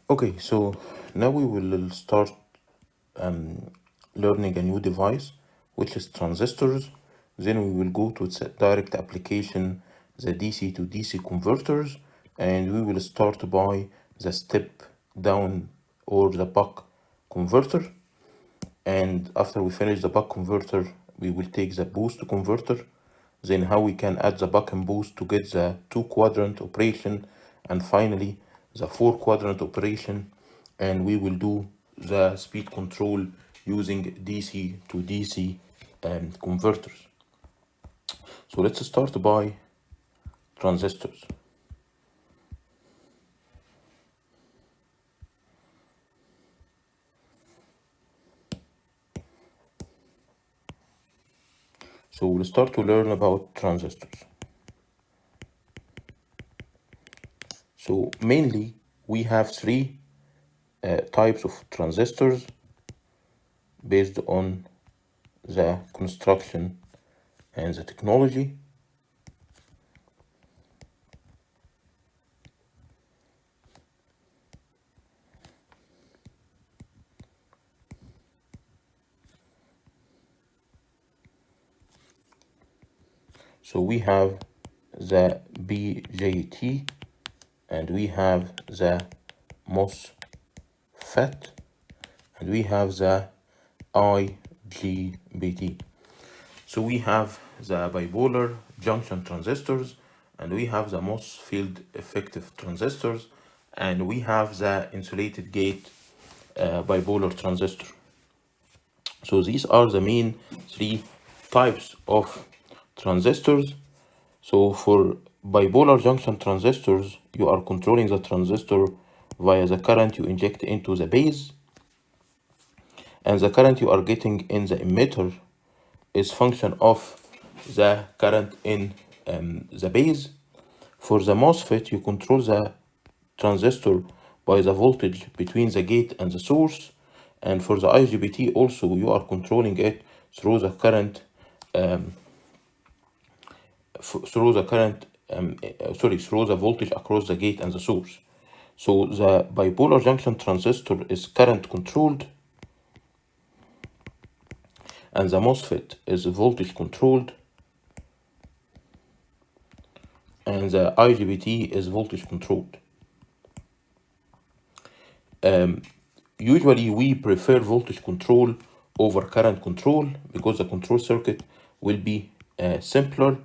Okay, so now we will start learning a new device, which is transistors. Then we will go to its direct application, the DC to DC converters, and we will start by the step down or the buck converter. And after we finish the buck converter, we will take the boost converter, then how we can add the buck and boost to get the two quadrant operation, and finally the four quadrant operation, and we will do the speed control using DC to DC converters. So let's start by transistors. So we'll start to learn about transistors. So mainly we have three types of transistors based on the construction and the technology. So we have the BJT and we have the MOSFET and we have the IGBT. So we have the bipolar junction transistors and we have the MOS field effective transistors and we have the insulated gate bipolar transistor. So these are the main three types of transistors. So for bipolar junction transistors, you are controlling the transistor via the current you inject into the base, and the current you are getting in the emitter is function of the current in the base. For the MOSFET, you control the transistor by the voltage between the gate and the source, and for the IGBT also you are controlling it through the current through the voltage across the gate and the source. So the bipolar junction transistor is current controlled and the MOSFET is voltage controlled and the IGBT is voltage controlled. Usually we prefer voltage control over current control because the control circuit will be simpler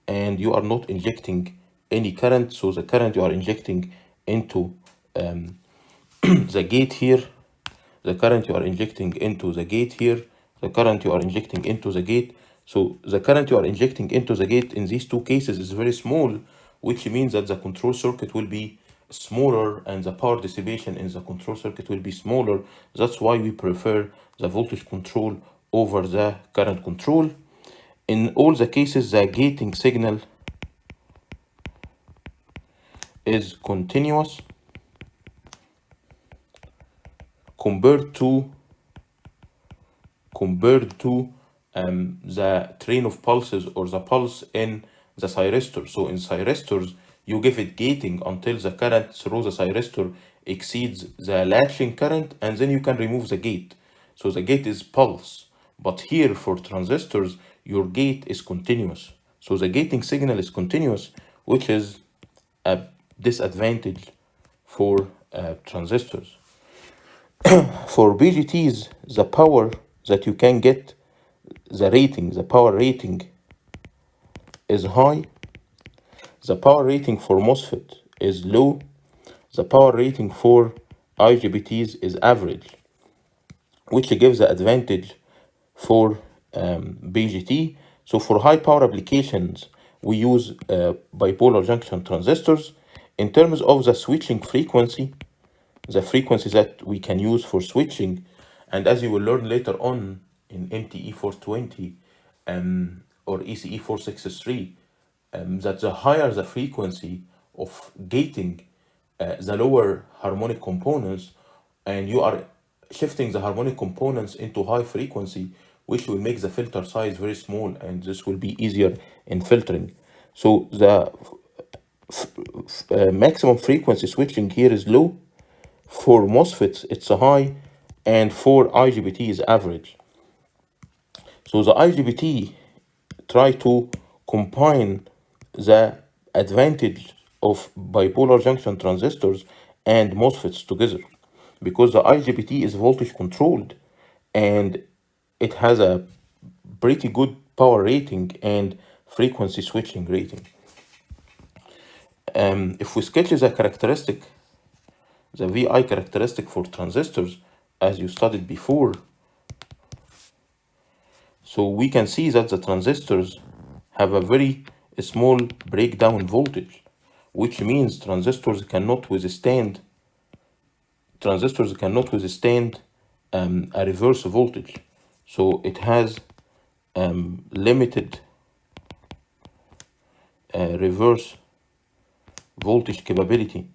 and you are not injecting any current. So the current you are injecting into the gate here, the current you are injecting into the gate here, the current you are injecting into the gate. So the current you are injecting into the gate in these two cases is very small, which means that the control circuit will be smaller and the power dissipation in the control circuit will be smaller. That's why we prefer the voltage control over the current control. In all the cases, the gating signal is continuous compared to the train of pulses or the pulse in the thyristor. So in thyristors, you give it gating until the current through the thyristor exceeds the latching current, and then you can remove the gate. So the gate is pulse. But here for transistors, your gate is continuous. So the gating signal is continuous, which is a disadvantage for transistors. For BGTs, the power that you can get, the power rating is high. The power rating for MOSFET is low. The power rating for IGBTs is average, which gives the advantage for BGT. So for high power applications, we use bipolar junction transistors. In terms of the switching frequency, the frequency that we can use for switching, and as you will learn later on in MTE 420 or ECE 463, that the higher the frequency of gating, the lower harmonic components, and you are shifting the harmonic components into high frequency, which will make the filter size very small, and this will be easier in filtering. So the maximum frequency switching here is low. For MOSFETs, it's a high, and for IGBT is average. So the IGBT try to combine the advantage of bipolar junction transistors and MOSFETs together, because the IGBT is voltage controlled and it has a pretty good power rating and frequency switching rating. If we sketch the characteristic, the VI characteristic for transistors, as you studied before, so we can see that the transistors have a very small breakdown voltage, which means transistors cannot withstand a reverse voltage. So it has limited reverse voltage capability,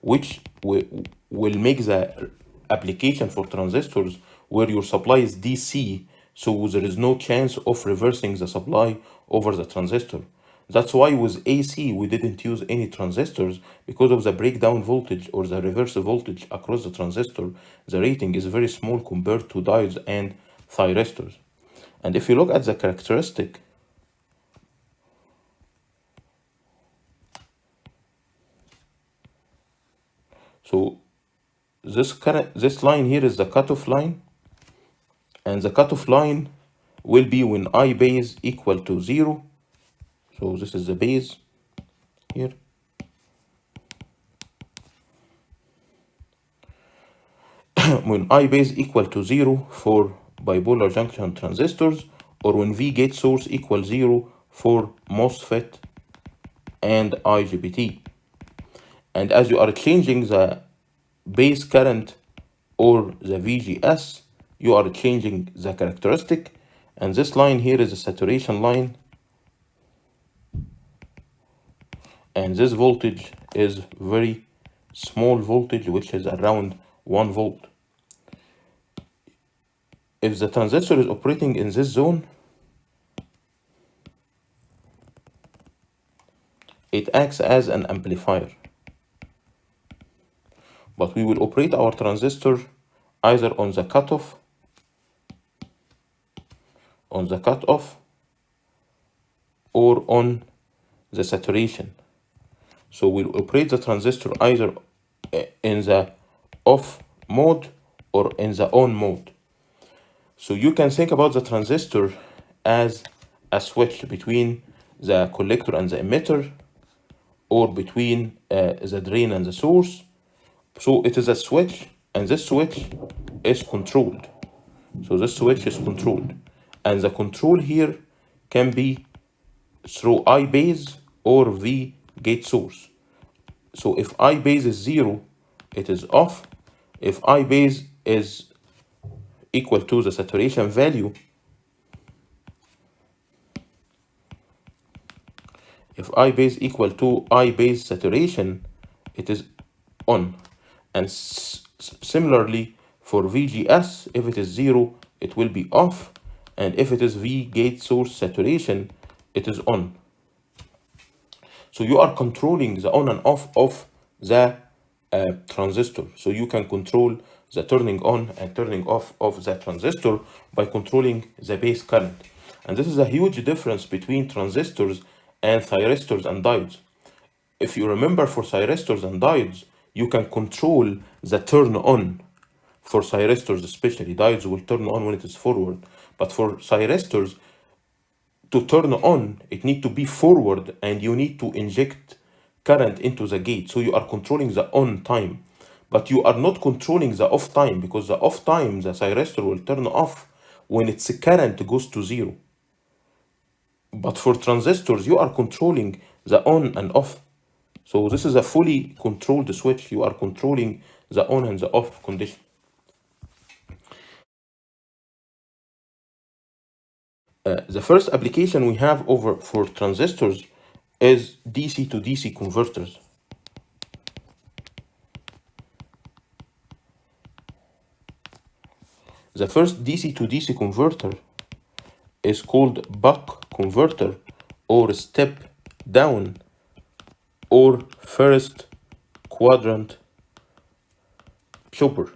which will make the application for transistors where your supply is DC, so there is no chance of reversing the supply over the transistor. That's why with AC we didn't use any transistors, because of the breakdown voltage or the reverse voltage across the transistor. The rating is very small compared to diodes and thyristors. And if you look at the characteristic, so this line here is the cutoff line, and the cutoff line will be when I base equal to 0. So this is the base here. When I base equal to 0 for bipolar junction transistors, or when V gate source equals 0 for MOSFET and IGBT. And as you are changing the base current or the VGS, you are changing the characteristic. And this line here is a saturation line, and this voltage is very small voltage, which is around 1 volt. If the transistor is operating in this zone, it acts as an amplifier. But we will operate our transistor either on the cutoff, or on the saturation. So we'll operate the transistor either in the off mode or in the on mode. So you can think about the transistor as a switch between the collector and the emitter, or between the drain and the source. So it is a switch, and this switch is controlled. So this switch is controlled, and the control here can be through I base or V gate source. So if I base is 0, it is off. If I base is equal to the saturation value, if I base equal to I base saturation, it is on. And similarly for VGS, if it is 0, it will be off, and if it is V gate source saturation, it is on. So you are controlling the on and off of the transistor. So you can control the turning on and turning off of the transistor by controlling the base current. And this is a huge difference between transistors and thyristors and diodes. If you remember, for thyristors and diodes, you can control the turn on. For thyristors especially, diodes will turn on when it is forward. But for thyristors, to turn on, it needs to be forward, and you need to inject current into the gate. So you are controlling the on time, but you are not controlling the off time, because the off time, the thyristor will turn off when its current goes to 0. But for transistors, you are controlling the on and off. So this is a fully controlled switch. You are controlling the on and the off condition. The first application we have for transistors is DC to DC converters. The first DC to DC converter is called buck converter, or step down, or first quadrant chopper.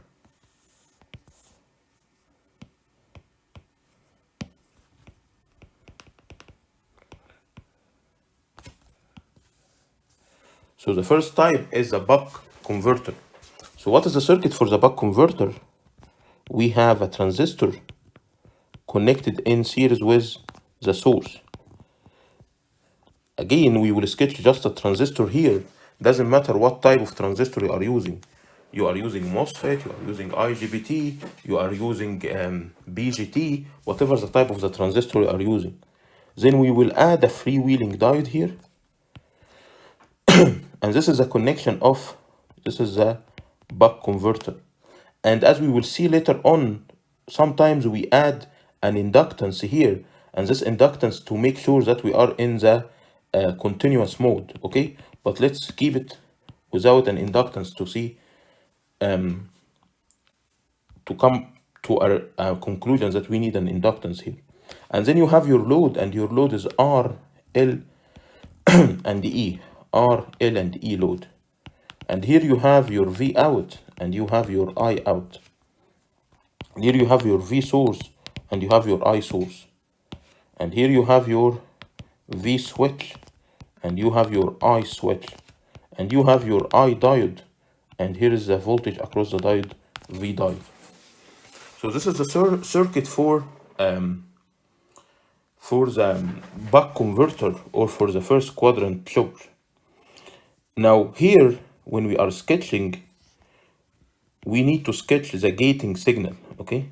So the first type is the buck converter. So what is the circuit for the buck converter? We have a transistor connected in series with the source. Again, we will sketch just a transistor here. Doesn't matter what type of transistor you are using. You are using MOSFET, you are using IGBT, you are using BGT, whatever the type of the transistor you are using. Then we will add a freewheeling diode here. And this is a connection of, this is the buck converter. And as we will see later on, sometimes we add an inductance here, and this inductance to make sure that we are in the continuous mode, okay? But let's keep it without an inductance to see, to come to a conclusion that we need an inductance here. And then you have your load, and your load is R, L, and E. R, L, and E load. And here you have your V out, and you have your I out. And here you have your V source, and you have your I source. And here you have your V switch, and you have your I switch. And you have your I diode, and here is the voltage across the diode, V diode. So this is the circuit for the buck converter, or for the first quadrant chopper. Now here, when we are sketching, we need to sketch the gating signal, okay?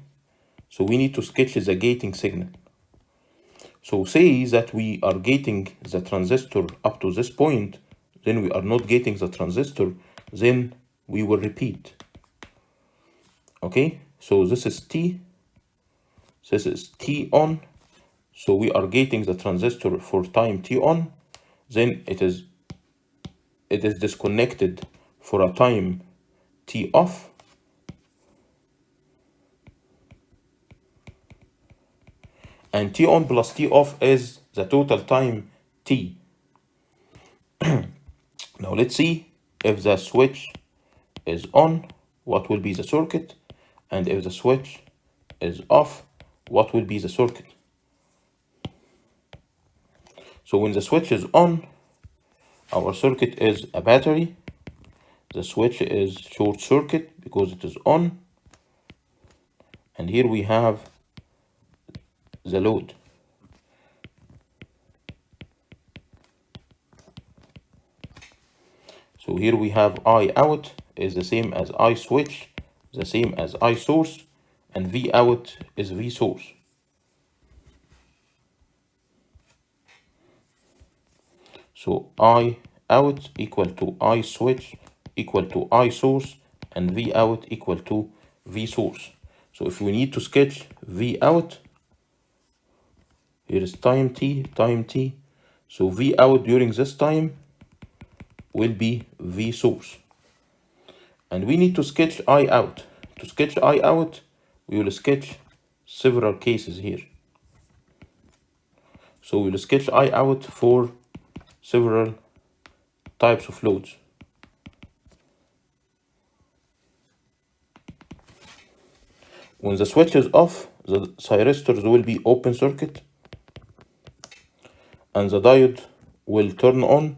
So we need to sketch the gating signal. So say that we are gating the transistor up to this point, then we are not gating the transistor, then we will repeat. Okay, so this is T, this is T on, so we are gating the transistor for time T on, then it is disconnected for a time T off, and T on plus T off is the total time T. Now let's see if the switch is on, what will be the circuit, and if the switch is off, what will be the circuit. So when the switch is on, our circuit is a battery, the switch is short circuit because it is on, and here we have the load. So here we have I out is the same as I switch, the same as I source, and V out is V source. So I out equal to I switch equal to I source, and V out equal to V source. So if we need to sketch V out, here is time T, so V out during this time will be V source. And we need to sketch I out. To sketch I out, we will sketch several cases here. So we will sketch I out for several types of loads. When the switch is off, the thyristors will be open circuit, and the diode will turn on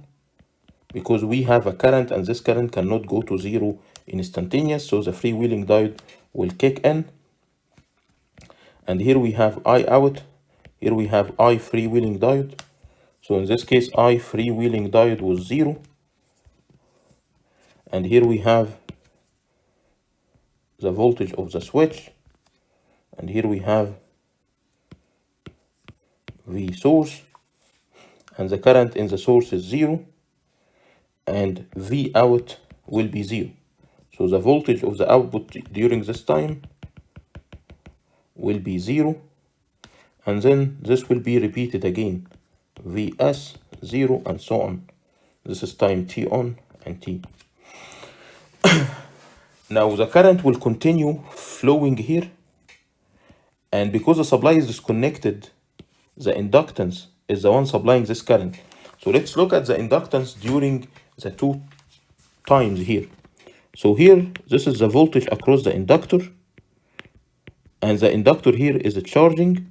because we have a current, and this current cannot go to zero instantaneous, so the freewheeling diode will kick in. And here we have I out, here we have I freewheeling diode. So in this case, I freewheeling diode was 0. And here we have the voltage of the switch, and here we have V source, and the current in the source is 0, and V out will be 0. So the voltage of the output during this time will be 0, and then this will be repeated again, Vs 0, and so on. This is time T on and T. Now the current will continue flowing here, and because the supply is disconnected, the inductance is the one supplying this current. So let's look at the inductance during the two times here. So here, this is the voltage across the inductor, and the inductor here is charging,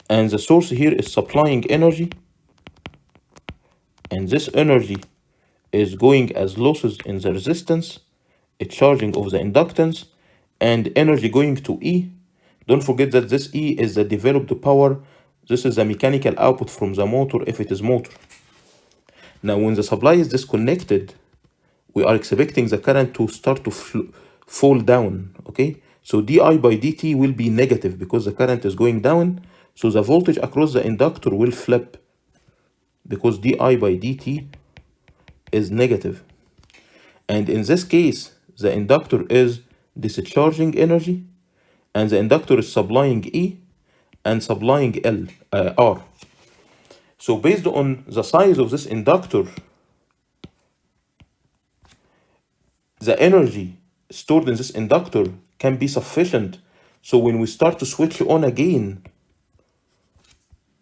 and the source here is supplying energy, and this energy is going as losses in the resistance, a charging of the inductance, and energy going to E. Don't forget that this E is the developed power. This is the mechanical output from the motor if it is motor. Now, when the supply is disconnected, we are expecting the current to start to fall down, okay? So di by dt will be negative because the current is going down. So the voltage across the inductor will flip because di by dt is negative. And in this case, the inductor is discharging energy, and the inductor is supplying E and supplying R. So based on the size of this inductor, the energy stored in this inductor can be sufficient. So when we start to switch on again,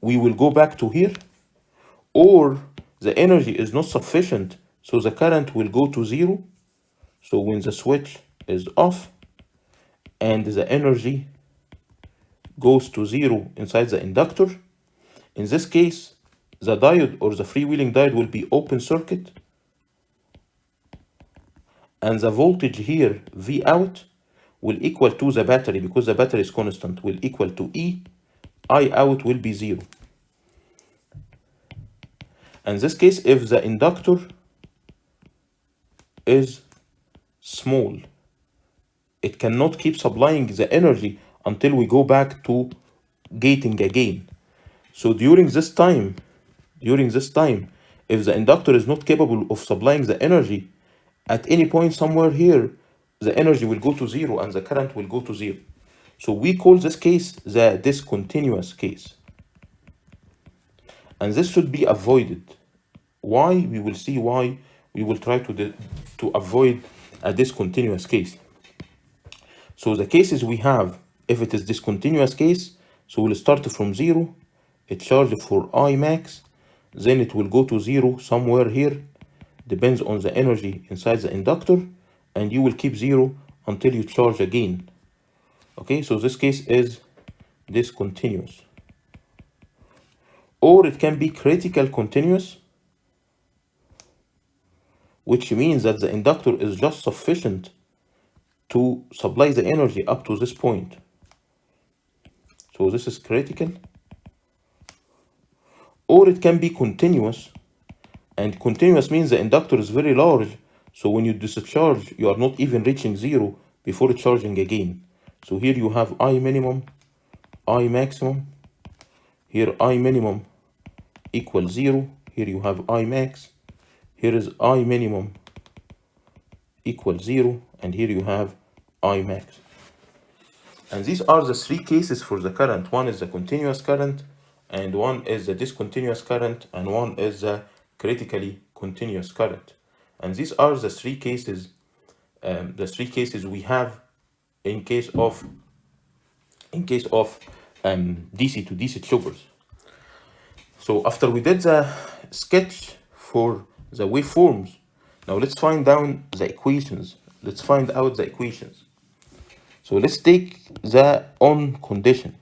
we will go back to here, or the energy is not sufficient, so the current will go to zero. So when the switch is off and the energy goes to zero inside the inductor, in this case, the diode or the freewheeling diode will be open circuit, and the voltage here, V out, will equal to the battery, because the battery is constant, will equal to E, I out will be zero. In this case, if the inductor is small, it cannot keep supplying the energy until we go back to gating again. So during this time, if the inductor is not capable of supplying the energy, at any point somewhere here, the energy will go to zero and the current will go to zero. So we call this case the discontinuous case. And this should be avoided. Why? We will see why we will try to avoid a discontinuous case. So the cases we have, if it is discontinuous case, so we'll start from zero, a charge for I max, then it will go to zero somewhere here, depends on the energy inside the inductor, and you will keep zero until you charge again. Okay, so this case is discontinuous. Or it can be critical continuous, which means that the inductor is just sufficient to supply the energy up to this point. So this is critical. Or it can be continuous, and continuous means the inductor is very large, so when you discharge, you are not even reaching zero before charging again. So here you have I minimum, I maximum, here I minimum equals zero, here you have I max, here is I minimum equals zero, and here you have I max. And these are the three cases for the current. One is the continuous current, and one is the discontinuous current, and one is the critically continuous current. And these are the three cases we have in case of DC to DC choppers. So after we did the sketch for the waveforms, now let's find down the equations. Let's find out the equations. So let's take the on condition.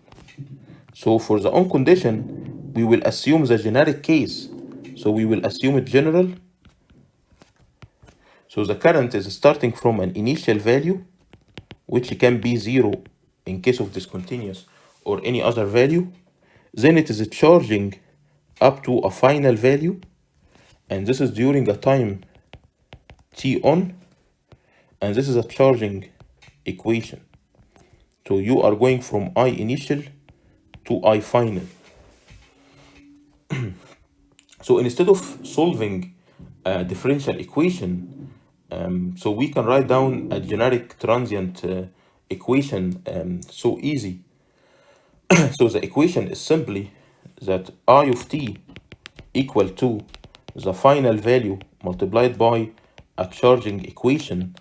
So for the on condition, we will assume the generic case. So we will assume it general. So the current is starting from an initial value, which can be zero in case of discontinuous or any other value. Then it is charging up to a final value, and this is during a time t on, and this is a charging equation. So you are going from I initial to I final. So instead of solving a differential equation, so we can write down a generic transient equation so easy. So the equation is simply that I of t equal to the final value multiplied by a charging equation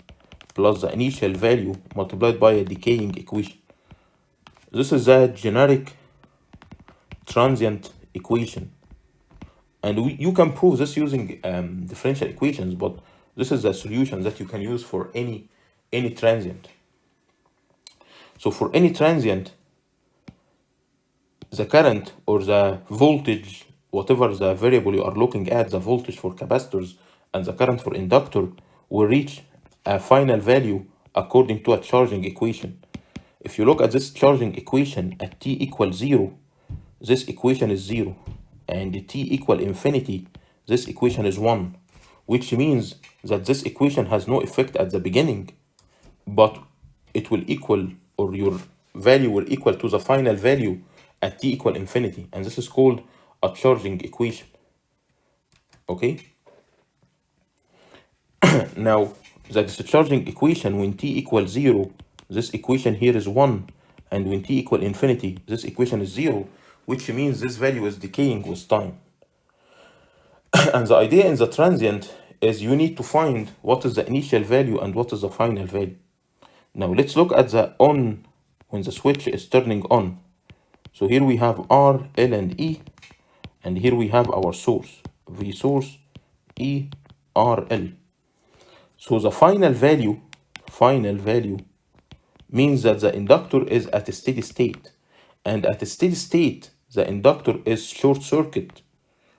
plus the initial value multiplied by a decaying equation. This is a generic transient equation. And you can prove this using differential equations, but This is the solution that you can use for any transient. So for any transient, the current or the voltage, whatever the variable you are looking at, the voltage for capacitors and the current for inductor, will reach a final value according to a charging equation. If you look at this charging equation at t equals 0, this equation is 0, and t equal infinity, this equation is 1, which means that this equation has no effect at the beginning, but it will equal, or your value will equal to the final value at t equal infinity, and this is called a charging equation. Okay? Now, the discharging equation when t equals 0, this equation here is 1, and when t equal infinity, this equation is 0, which means this value is decaying with time. And the idea in the transient is you need to find what is the initial value and what is the final value. Now let's look at the on, when the switch is turning on. So here we have R, L, and E, and here we have our source, V source, E, R, L. So the final value means that the inductor is at a steady state, and at a steady state, the inductor is short circuit,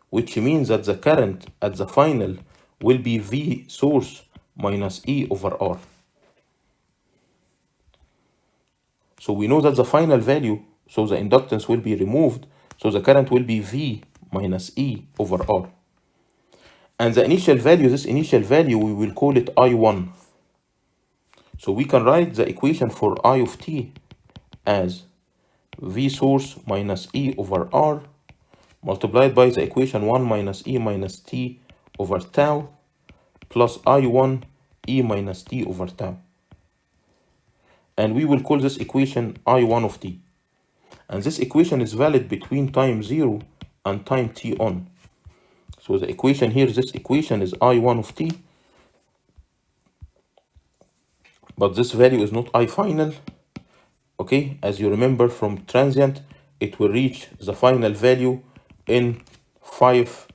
which means that the current at the final will be V source minus E over R. So we know that the final value, so the inductance will be removed, so the current will be V minus E over R. And the initial value, this initial value, we will call it I1. So we can write the equation for I of t as V source minus E over R multiplied by the equation 1 minus E minus t over tau plus I1 E minus t over tau. And we will call this equation I1 of t. And this equation is valid between time 0 and time t on. So the equation here, this equation is I1 of t, but this value is not I final. Okay, as you remember from transient, it will reach the final value in 5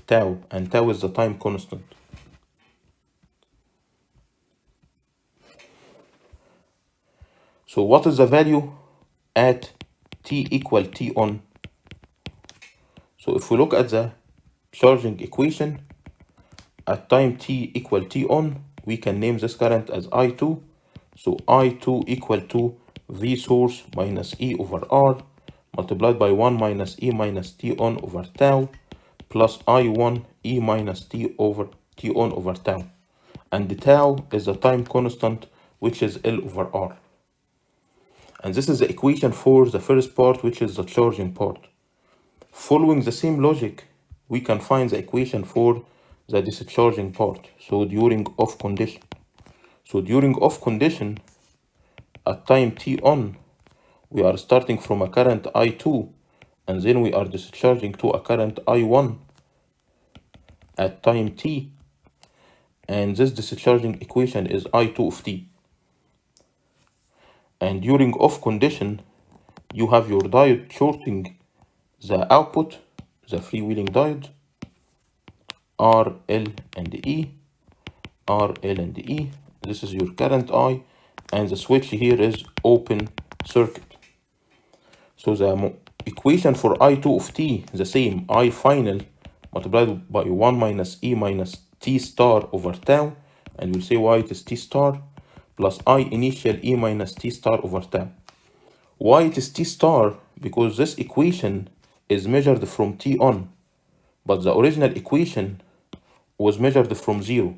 tau, and tau is the time constant. So what is the value at t equal t on? So if we look at the charging equation at time t equal t on, we can name this current as I2. So I2 equal to V source minus E over R multiplied by 1 minus E minus t on over tau plus I1 E minus t over t on over tau. And the tau is the time constant, which is L over R. And this is the equation for the first part, which is the charging part. Following the same logic, we can find the equation for the discharging part. So during off condition. So during off condition, at time t on, we are starting from a current I2, and then we are discharging to a current I1 at time t, and this discharging equation is I2 of t. And during off condition, you have your diode shorting the output, the freewheeling diode, R, L, and E, R, L, and E. This is your current I, and the switch here is open circuit. So the equation for I2 of t, the same, I final multiplied by 1 minus E minus t star over tau, and we'll say why it is t star, plus I initial E minus t star over tau. Why it is t star? Because this equation is measured from t on, but the original equation was measured from 0,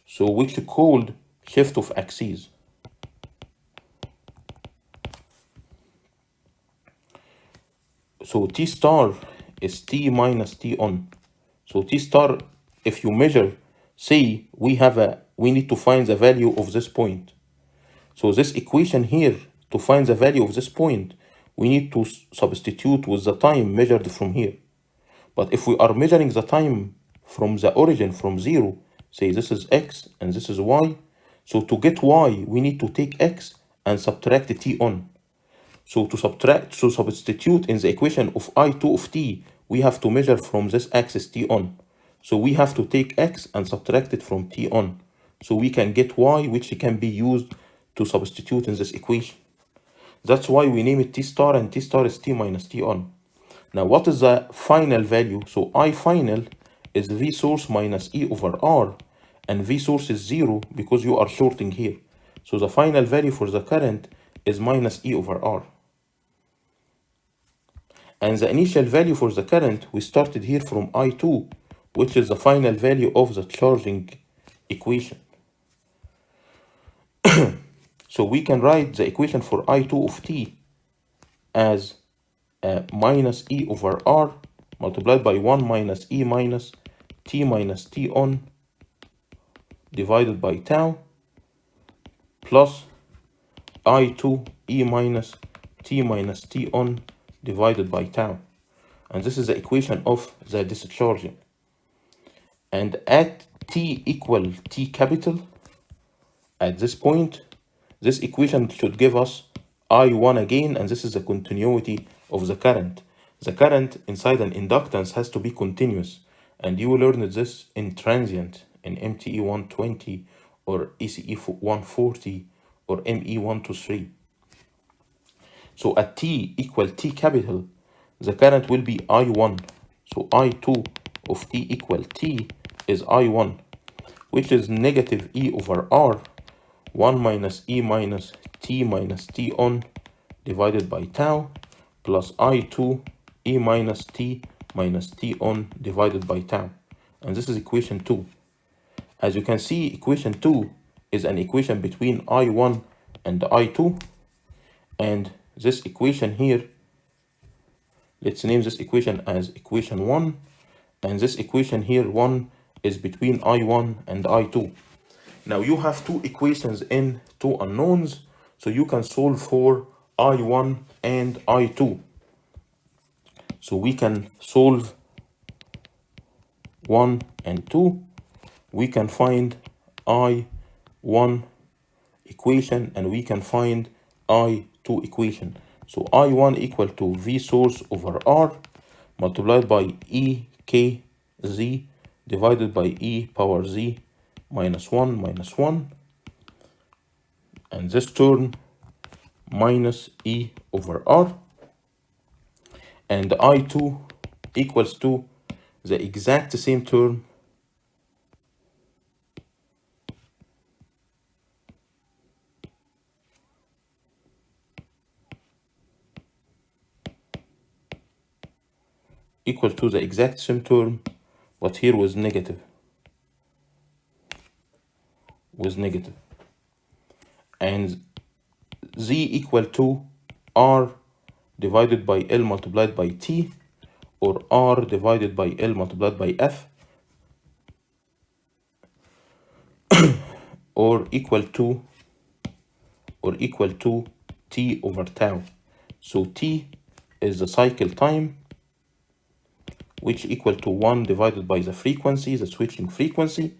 so which is called shift of axes. So t star is t minus t on. So t star, if you measure, say we need to find the value of this point. So this equation here, to find the value of this point, we need to substitute with the time measured from here. But if we are measuring the time from the origin, from 0, say this is x and this is y, so to get y, we need to take x and subtract t on. So to substitute in the equation of I2 of t, we have to measure from this axis t on. So we have to take x and subtract it from t on. So we can get y, which can be used to substitute in this equation. That's why we name it t star, and t star is t minus t on. Now what is the final value? So I final is v source minus e over r, and v source is 0 because you are sorting here. So the final value for the current is minus e over r. And the initial value for the current, we started here from I2, which is the final value of the charging equation. So we can write the equation for I2 of t as minus e over r multiplied by 1 minus e minus t on divided by tau plus I2 e minus t on divided by tau. And this is the equation of the discharging. And at t equal t capital, at this point, this equation should give us I1 again, and this is the continuity of the current. The current inside an inductance has to be continuous, and you will learn this in transient in MTE 120 or ECE 140 or ME 123. So at t equal t capital, the current will be I1. So I2 of t equal t is I1, which is negative e over r, 1 minus e minus t on divided by tau plus I2 e minus t on divided by tau. And this is equation 2. As you can see, equation 2 is an equation between I1 and I2. And this equation here, let's name this equation as equation 1. And this equation here, 1, is between I1 and I2. Now you have two equations in two unknowns, so you can solve for I1 and I2. So we can solve 1 and 2. We can find I1 equation and we can find I2 equation. So I1 equal to V source over R multiplied by E K Z divided by E power Z minus 1, and this term minus E over R, and I2 equals to the exact same term but here was negative, and Z equal to R divided by L multiplied by T, or R divided by L multiplied by F, or equal to T over tau. So T is the cycle time, which equal to 1 divided by the frequency, the switching frequency.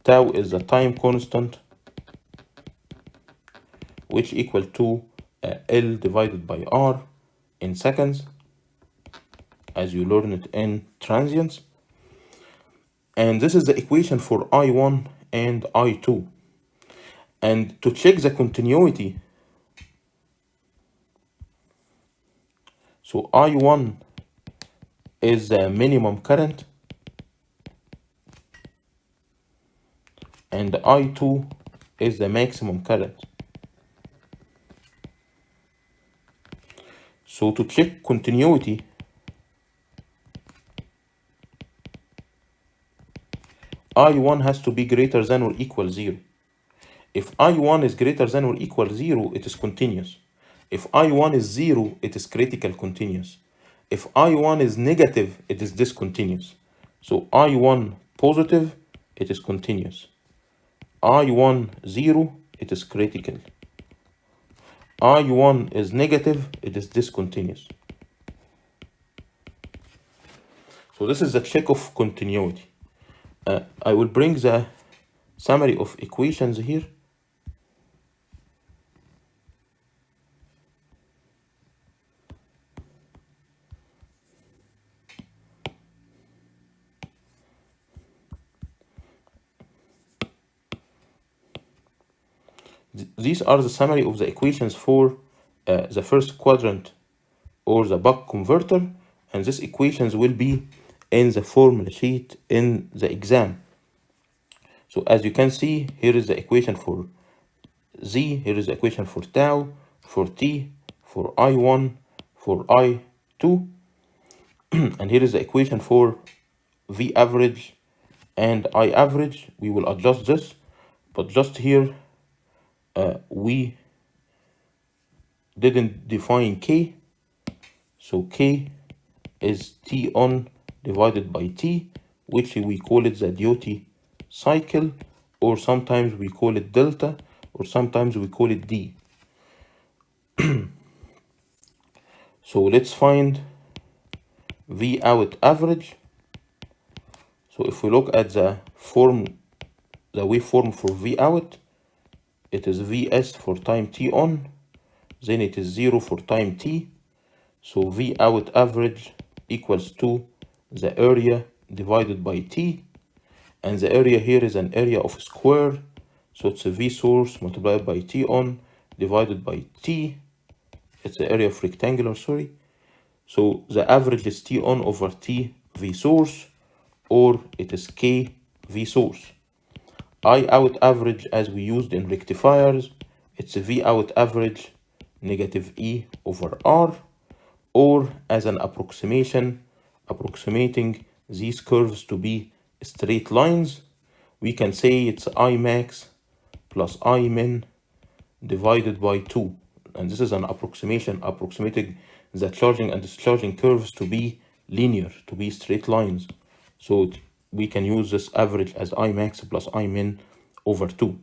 Tau is the time constant, which equal to L divided by R in seconds, as you learn it in transients. And this is the equation for I1 and I2. And to check the continuity, so I1 is the minimum current, and I2 is the maximum current. So to check continuity, I1 has to be greater than or equal 0. If I1 is greater than or equal 0, it is continuous. If I1 is 0, it is critical continuous. If I1 is negative, it is discontinuous. So I1 positive, it is continuous. I1 0, it is critical. I1 is negative, it is discontinuous. So this is the check of continuity. I will bring the summary of equations here. these are the summary of the equations for the first quadrant or the buck converter, and these equations will be in the formula sheet in the exam. So as you can see, here is the equation for z, here is the equation for tau, for t, for I1, for I2, and here is the equation for V average and I average. We will adjust this, but just here we didn't define K, so K is T on divided by T, which we call it the duty cycle, or sometimes we call it delta, or sometimes we call it D. So let's find V out average. So if we look at the waveform for V out, it is Vs for time t on, then it is 0 for time t. So V out average equals to the area divided by t, and the area here is an area of a square, so it's a V source multiplied by t on divided by t. It's the area of rectangular, sorry. So the average is t on over t V source, or it is k V source. I out average, as we used in rectifiers, it's a V out average negative E over R, or as an approximation, approximating these curves to be straight lines, we can say it's I max plus I min divided by 2. And this is an approximation, approximating the charging and discharging curves to be linear, to be straight lines. So we can use this average as I max plus I min over 2.